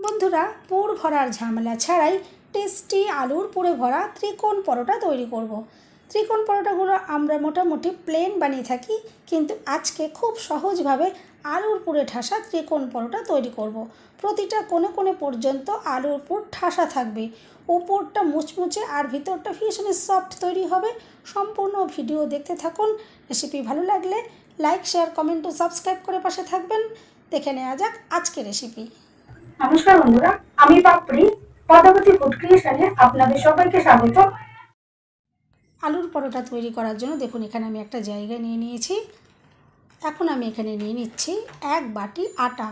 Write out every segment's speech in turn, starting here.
বন্ধুরা, পুর ভরার ঝামেলা ছাড়াই টেস্টি আলুর পুরে ভরা ত্রিকোণ পরোটা তৈরি করব। ত্রিকোণ পরোটাগুলো আমরা মোটামুটি প্লেন বানিয়ে থাকি, কিন্তু আজকে খুব সহজভাবে আলুর পুরে ঠাসা ত্রিকোণ পরোটা তৈরি করব। প্রতিটা কোণে কোণে পর্যন্ত আলুর পুর ঠাসা থাকবে, ওপরটা মুচমুচে আর ভিতরটা ভীষণ সফট তৈরি হবে। সম্পূর্ণ ভিডিও দেখতে থাকুন। রেসিপি ভালো লাগলে লাইক, শেয়ার, কমেন্ট ও সাবস্ক্রাইব করে পাশে থাকবেন। দেখে নেওয়া যাক আজকের রেসিপি। নমস্কার বন্ধুরা, আমি পাপড়ি পদ্মাবতী ফুড ক্রিয়েশনে আপনাদের সবাইকে স্বাগত। আলুর পরোটা তৈরি করার জন্য দেখুন এখানে আমি একটা জায়গা নিয়ে নিয়েছি। এখন আমি এখানে নিয়ে নিচ্ছি 1 বাটি আটা।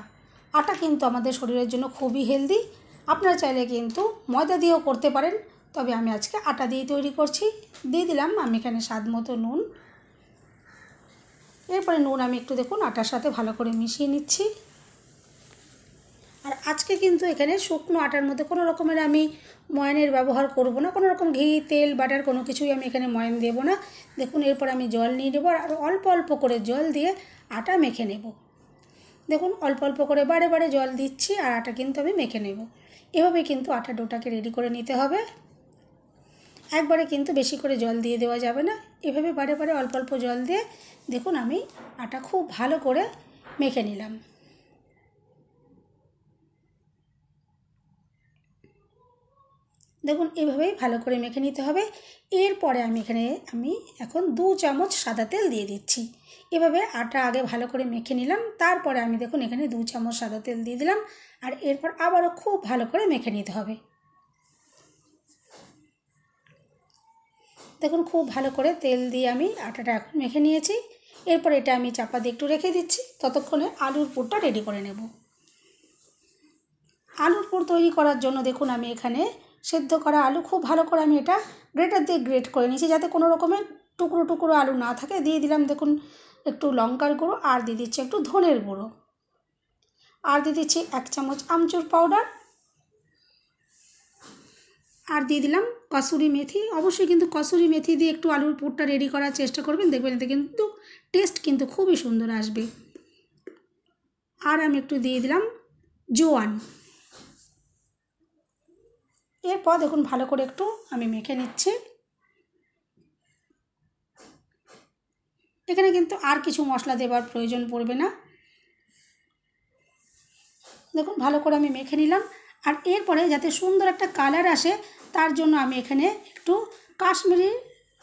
আটা কিন্তু আমাদের শরীরের জন্য খুবই হেলদি। আপনারা চাইলে কিন্তু ময়দা দিয়েও করতে পারেন, তবে আমি আজকে আটা দিয়ে তৈরি করছি। দিয়ে দিলাম আমি এখানে স্বাদ মতো নুন। এরপরে নুন আমি একটু দেখুন আটার সাথে ভালো করে মিশিয়ে নিচ্ছি। আর আজকে কিন্তু এখানে শুকনো আটার মধ্যে কোনো রকমের আমি ময়ানের ব্যবহার করব না, কোনো রকম ঘি, তেল, বাটার কোনো কিছুই আমি এখানে ময়ান দেব না। দেখুন এরপর আমি জল নিয়ে নেব আর অল্প অল্প করে জল দিয়ে আটা মেখে নেব। দেখুন অল্প অল্প করে বারে বারে জল দিচ্ছি আর আটা কিন্তু আমি মেখে নেব। এভাবে কিন্তু আটা ডোটাকে রেডি করে নিতে হবে। একবারে কিন্তু বেশি করে জল দিয়ে দেওয়া যাবে না, এভাবে বারে বারে অল্প অল্প জল দিয়ে দেখুন আমি আটা খুব ভালো করে মেখে নিলাম। দেখুন এভাবেই ভালো করে মেখে নিতে হবে। এরপরে আমি এখন 2 চামচ সাদা তেল দিয়ে দিচ্ছি। এভাবে আটা আগে ভালো করে মেখে নিলাম, তারপরে আমি দেখুন এখানে 2 চামচ সাদা তেল দিয়ে দিলাম। আর এরপর আবারও খুব ভালো করে মেখে নিতে হবে। দেখুন খুব ভালো করে তেল দিয়ে আমি আটাটা এখন মেখে নিয়েছি। এরপর এটা আমি চাপা দিয়ে একটু রেখে দিচ্ছি, ততক্ষণে আলুর পুরটা রেডি করে নেব। আলুর পুর তৈরি করার জন্য দেখুন আমি এখানে সেদ্ধ করা আলু খুব ভালো করে আমি এটা গ্রেটার দিয়ে গ্রেট করে নিয়েছি, যাতে কোনো রকমের টুকরো টুকরো আলু না থাকে। দিয়ে দিলাম দেখুন একটু লঙ্কার গুঁড়ো, আর দিয়ে দিচ্ছি একটু ধনের গুঁড়ো, আর দিয়ে দিচ্ছি 1 চামচ আমচুর পাউডার, আর দিয়ে দিলাম কসুরি মেথি। অবশ্যই কিন্তু কসুরি মেথি দিয়ে একটু আলুর পুরটা রেডি করার চেষ্টা করবেন, দেখবেন এতে কিন্তু টেস্ট কিন্তু খুবই সুন্দর আসবে। আর আমি একটু দিয়ে দিলাম জোয়ান। এরপর দেখুন ভালো করে একটু আমি মেখে নিচ্ছি। এখানে কিন্তু আর কিছু মশলা দেওয়ার প্রয়োজন পড়বে না। দেখুন ভালো করে আমি মেখে নিলাম। আর এরপরে যাতে সুন্দর একটা কালার আসে তার জন্য আমি এখানে একটু কাশ্মীরি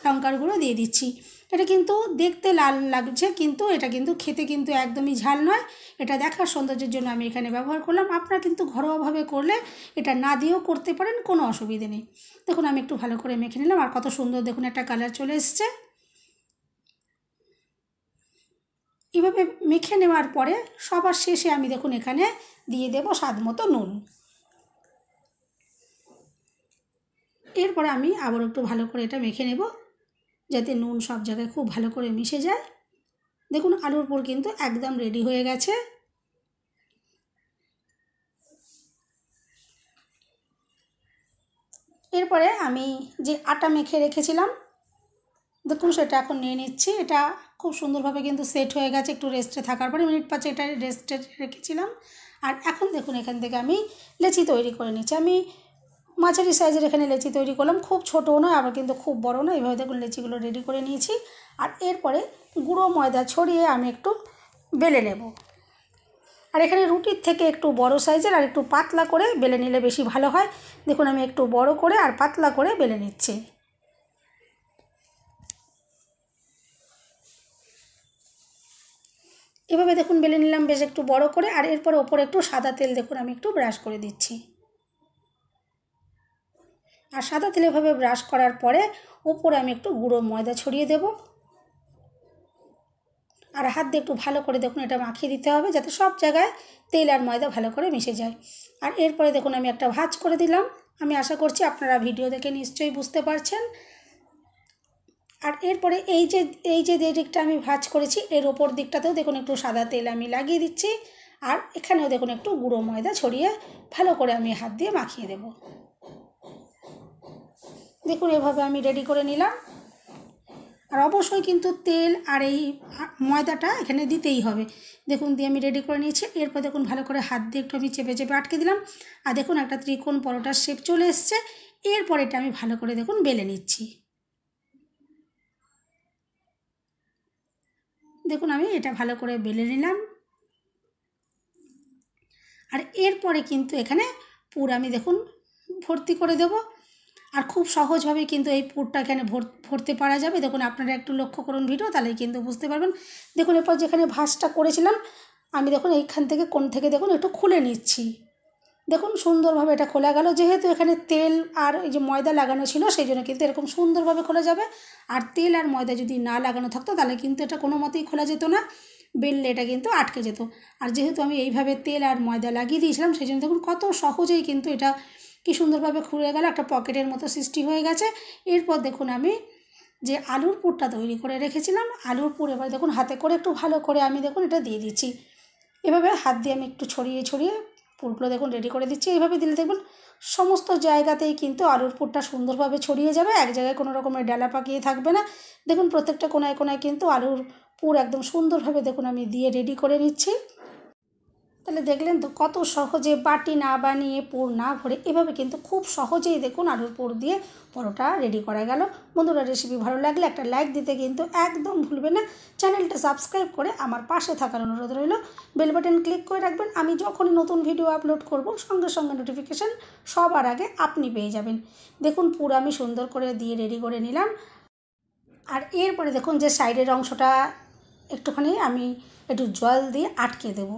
লঙ্কার গুঁড়ো দিয়ে দিচ্ছি। এটা কিন্তু দেখতে লাল লাগছে, কিন্তু এটা কিন্তু খেতে কিন্তু একদমই ঝাল নয়। এটা দেখার সৌন্দর্যের জন্য আমি এখানে ব্যবহার করলাম। আপনারা কিন্তু ঘরোয়াভাবে করলে এটা না দিয়েও করতে পারেন, কোনো অসুবিধে নেই। দেখুন আমি একটু ভালো করে মেখে নিলাম, আর কত সুন্দর দেখুন একটা কালার চলে এসছে। এভাবে মেখে নেওয়ার পরে সবার শেষে আমি দেখুন এখানে দিয়ে দেব স্বাদ মতো নুন। এরপরে আমি আবার একটু ভালো করে এটা মেখে নেব, যাতে নুন সব জায়গায় খুব ভালো করে মিশে যায়। দেখুন আলুর পুর কিন্তু একদম রেডি হয়ে গেছে। এরপরে আমি যে আটা মেখে রেখেছিলাম দেখুন সেটা এখন নিয়ে নিচ্ছি। এটা খুব সুন্দরভাবে কিন্তু সেট হয়ে গেছে একটু রেস্টে থাকার পরে, মিনিট 5 এটা রেস্টে রেখেছিলাম। আর এখন দেখুন এখান থেকে আমি লেচি তৈরি করে নিচ্ছি। আমি মাঝারি সাইজের এখানে লেচি তৈরি করলাম, খুব ছোটও নয় আবার কিন্তু খুব বড় নয়। এভাবে দেখুন লেচিগুলো রেডি করে নিয়েছি। আর এরপরে গুঁড়ো ময়দা ছড়িয়ে আমি একটু বেলে নেব। আর এখানে রুটির থেকে একটু বড় সাইজের আর একটু পাতলা করে বেলে নিলে বেশি ভালো হয়। দেখুন আমি একটু বড় করে আর পাতলা করে বেলে নিচ্ছি। এভাবে দেখুন বেলে নিলাম বেশ একটু বড় করে। আর এরপর ওপরে একটু সাদা তেল দেখুন আমি একটু ব্রাশ করে দিচ্ছি। আর সাদা তেল এভাবে ব্রাশ করার পরে ওপরে আমি একটু গুঁড়ো ময়দা ছড়িয়ে দেব। আর হাত দিয়ে একটু ভালো করে দেখুন এটা মাখিয়ে দিতে হবে, যাতে সব জায়গায় তেল আর ময়দা ভালো করে মিশে যায়। আর এরপরে দেখুন আমি একটা ভাঁজ করে দিলাম। আমি আশা করছি আপনারা ভিডিও দেখে নিশ্চয়ই বুঝতে পারছেন। আর এরপরে এই যে দিকটা আমি ভাঁজ করেছি এর ওপর দিকটাতেও দেখুন একটু সাদা তেল আমি লাগিয়ে দিচ্ছি। আর এখানেও দেখুন একটু গুঁড়ো ময়দা ছড়িয়ে ভালো করে আমি হাত দিয়ে মাখিয়ে দেব। দেখুন এভাবে আমি রেডি করে নিলাম। আর অবশ্যই কিন্তু তেল আর এই ময়দাটা এখানে দিতেই হবে। দেখুন দিয়ে আমি রেডি করে নিয়েছি। এরপর দেখুন ভালো করে হাত দিয়ে একটু আমি চেপে চেপে আটকে দিলাম। আর দেখুন একটা ত্রিকোণ পরোটার শেপ চলে এসছে। এরপর এটা আমি ভালো করে দেখুন বেলে নিচ্ছি। দেখুন আমি এটা ভালো করে বেলে নিলাম। আর এরপরে কিন্তু এখানে পুর আমি দেখুন ভর্তি করে দেব। আর খুব সহজভাবে কিন্তু এই পুরটা এখানে ভরতে পারা যাবে। দেখুন আপনারা একটু লক্ষ্য করুন ভিডিও, তাহলেই কিন্তু বুঝতে পারবেন। দেখুন এরপর যেখানে ভাঁজটা করেছিলাম আমি দেখুন এইখান থেকে কোণ থেকে দেখুন একটু খুলে নিচ্ছি। দেখুন সুন্দরভাবে এটা খোলা গেল। যেহেতু এখানে তেল আর এই যে ময়দা লাগানো ছিল সেই জন্য কিন্তু এরকম সুন্দরভাবে খোলা যাবে। আর তেল আর ময়দা যদি না লাগানো থাকতো তাহলে কিন্তু এটা কোনো মতেই খোলা যেত না, বেললে এটা কিন্তু আটকে যেত। আর যেহেতু আমি এইভাবে তেল আর ময়দা লাগিয়ে দিয়েছিলাম সেই জন্য দেখুন কত সহজেই কিন্তু এটা কি সুন্দরভাবে খুলে গেল, একটা পকেটের মতো সৃষ্টি হয়ে গেছে। এরপর দেখুন আমি যে আলুর পুরটা তৈরি করে রেখেছিলাম, আলুর পুর এবার দেখুন হাতে করে একটু ভালো করে আমি দেখুন এটা দিয়ে দিচ্ছি। এভাবে হাত দিয়ে আমি একটু ছড়িয়ে ছড়িয়ে পুরগুলো দেখুন রেডি করে দিচ্ছি। এইভাবে দিলে দেখুন সমস্ত জায়গাতেই কিন্তু আলুর পুরটা সুন্দরভাবে ছড়িয়ে যাবে, এক জায়গায় কোনো রকমের ডালা পাকিয়ে থাকবে না। দেখুন প্রত্যেকটা কোনায় কোনায় কিন্তু আলুর পুর একদম সুন্দরভাবে দেখুন আমি দিয়ে রেডি করে নিচ্ছি। তাহলে দেখলেন তো কত সহজে বাটি না বানিয়ে পুর না ভরে এভাবে কিন্তু খুব সহজেই দেখুন আলুর পুর দিয়ে পরোটা রেডি করা গেল। বন্ধুরা রেসিপি ভালো লাগলে একটা লাইক দিতে কিন্তু একদম ভুলবেন না। চ্যানেলটা সাবস্ক্রাইব করে আমার পাশে থাকার অনুরোধ রইল। বেল বাটন ক্লিক করে রাখবেন, আমি যখনই নতুন ভিডিও আপলোড করব সঙ্গে সঙ্গে নোটিফিকেশান সবার আগে আপনি পেয়ে যাবেন। দেখুন পুর আমি সুন্দর করে দিয়ে রেডি করে নিলাম। আর এরপরে দেখুন যে সাইডের অংশটা একটুখানি আমি একটু জল দিয়ে আটকে দেবো।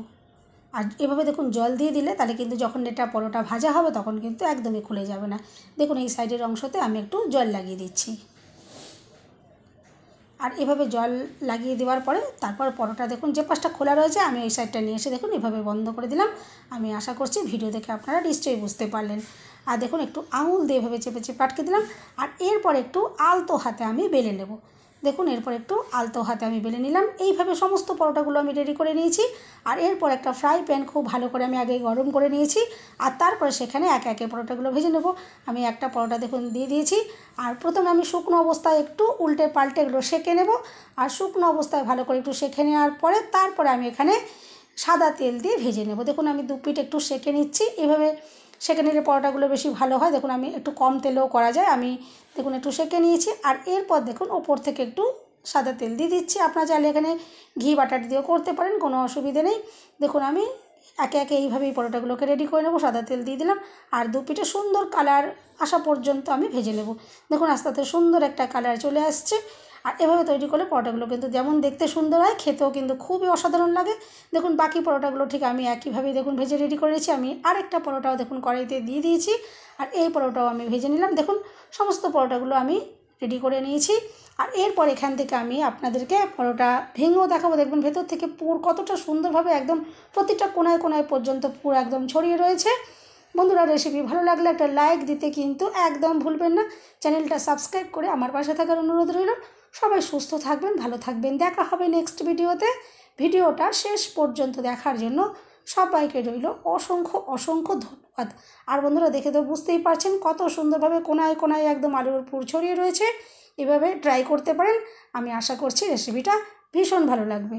আর এভাবে দেখুন জল দিয়ে দিলে তাহলে কিন্তু যখন এটা পরোটা ভাজা হবে তখন কিন্তু একদমই খুলে যাবে না। দেখুন এই সাইডের অংশতে আমি একটু জল লাগিয়ে দিচ্ছি। আর এভাবে জল লাগিয়ে দেওয়ার পরে তারপর পরোটা দেখুন যে পাশটা খোলা রয়েছে আমি ওই সাইডটা নিয়ে এসে দেখুন এভাবে বন্ধ করে দিলাম। আমি আশা করছি ভিডিও দেখে আপনারা নিশ্চয়ই বুঝতে পারলেন। আর দেখুন একটু আঙুল দিয়ে এভাবে চেপে চেপে আটকে দিলাম। আর এরপর একটু আলতো হাতে আমি বেলে নেব। দেখুন এরপর একটু আলতো হাতে আমি বেলে নিলাম। এইভাবে সমস্ত পরোটাগুলো আমি রেডি করে নিয়েছি। আর এরপর একটা ফ্রাই প্যান খুব ভালো করে আমি আগে গরম করে নিয়েছি। আর তারপরে সেখানে একে একে পরোটাগুলো ভেজে নেব। আমি একটা পরোটা দেখুন দিয়ে দিয়েছি। আর প্রথমে আমি শুকনো অবস্থায় একটু উল্টে পাল্টে এগুলো সেঁকে নেব। আর শুকনো অবস্থায় ভালো করে একটু সেঁকে নেওয়ার পরে তারপরে আমি এখানে সাদা তেল দিয়ে ভেজে নেব। দেখুন আমি দু পিঠ একটু সেঁকে নিচ্ছি। এভাবে সেঁকে নিলে পরোটাগুলো বেশি ভালো হয়। দেখুন আমি একটু কম তেলেও করা যায়। আমি দেখুন একটু সেঁকে নিয়েছি। আর এরপর দেখুন ওপর থেকে একটু সাদা তেল দিয়ে দিচ্ছি। আপনারা চাইলে এখানে ঘি বাটার দিয়েও করতে পারেন, কোনো অসুবিধে নেই। দেখুন আমি একে একে এইভাবেই পরোটাগুলোকে রেডি করে নেব। সাদা তেল দিয়ে দিলাম। আর দু পিঠে সুন্দর কালার আসা পর্যন্ত আমি ভেজে নেব। দেখুন আস্তে আস্তে সুন্দর একটা কালার চলে আসছে। আর এভাবে তৈরি করলে পরোটাগুলো কিন্তু যেমন দেখতে সুন্দর হয় খেতেও কিন্তু খুবই অসাধারণ লাগে। দেখুন বাকি পরোটাগুলো ঠিক আমি একইভাবেই দেখুন ভেজে রেডি করেছি। আমি আরেকটা পরোটাও দেখুন কড়াইতে দিয়ে দিয়েছি। আর এই পরোটাও আমি ভেজে নিলাম। দেখুন সমস্ত পরোটাগুলো আমি রেডি করে নিয়েছি। আর এরপর এখান থেকে আমি আপনাদেরকে পরোটা ভেঙেও দেখাবো। দেখবেন ভেতর থেকে পুর কতটা সুন্দরভাবে একদম প্রতিটা কোনায় কোনায় পর্যন্ত পুর একদম ছড়িয়ে রয়েছে। বন্ধুরা রেসিপি ভালো লাগলে একটা লাইক দিতে কিন্তু একদম ভুলবেন না। চ্যানেলটা সাবস্ক্রাইব করে আমার পাশে থাকার অনুরোধ রইল। সবাই সুস্থ থাকবেন, ভালো থাকবেন। দেখা হবে নেক্সট ভিডিওতে। ভিডিওটা শেষ পর্যন্ত দেখার জন্য সবাইকে রইল অসংখ্য অসংখ্য ধন্যবাদ। আর বন্ধুরা দেখে তো বুঝতেই পারছেন কত সুন্দরভাবে কোনায় কোনায় একদম আলুর পুর ছড়িয়ে রয়েছে। এভাবে ট্রাই করতে পারেন। আমি আশা করছি রেসিপিটা ভীষণ ভালো লাগবে।